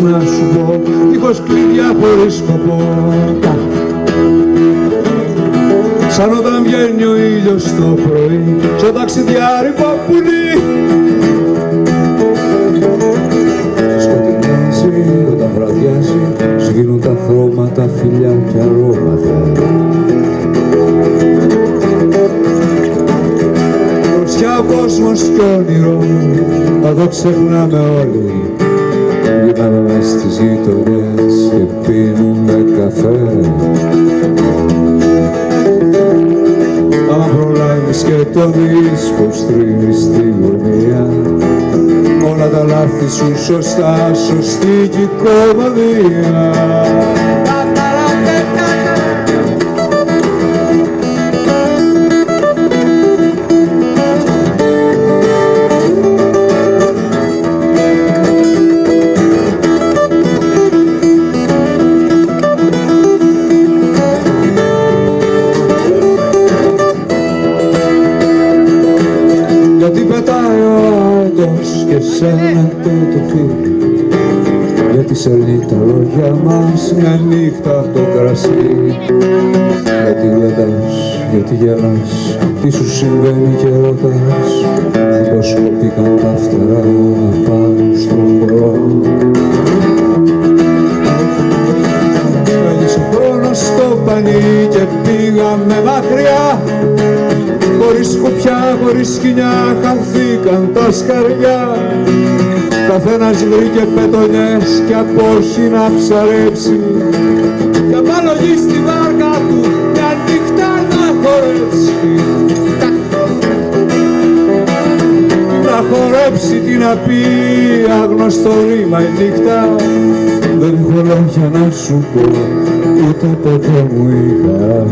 να σου πω, δίχως κλειδιά χωρίς σκοπό. Σαν όταν βγαίνει ο ήλιος το πρωί, στο ταξιδιάρικο πουλί. Σκοτεινάζει όταν βραδιάζει, σβήνουν τα χρώματα, φιλιά και αρώματα. Δροσιά ο κόσμος κι όνειρο, μα το ξεχνάμε όλοι. Γυρνάμε μες στις γειτονιές και πίνουμε καφέ. Άμα προλάβεις και το δεις πως τρίνεις στη γωνία, όλα τα λάθη σου σωστά, σωστή κι κομμωδία. Και σένα και το φίλο, γιατί σε λέει τα λόγια μας μια νύχτα από το κρασί. Γιατί γλεντάς, γιατί γελάς, τι σου συμβαίνει και ρωτάς, πως κοπήκαν τα φτερά πάνω στον κολό. Έλειξε ο χρόνος στο πανί και πήγαμε μακριά. Χωρίς σκουπιά, χωρίς σκοινιά, χαθήκαν τα σκαριά. Καθένας βρήκε πετονιές κι από όχι να ψαρέψει, κι απαλογή στη βάρκα του μια νύχτα να χορέψει. Να χορέψει, τι να πει, άγνωστο ρήμα η νύχτα. Δεν έχω λόγια να σου πω, ούτε ποτέ μου είχα.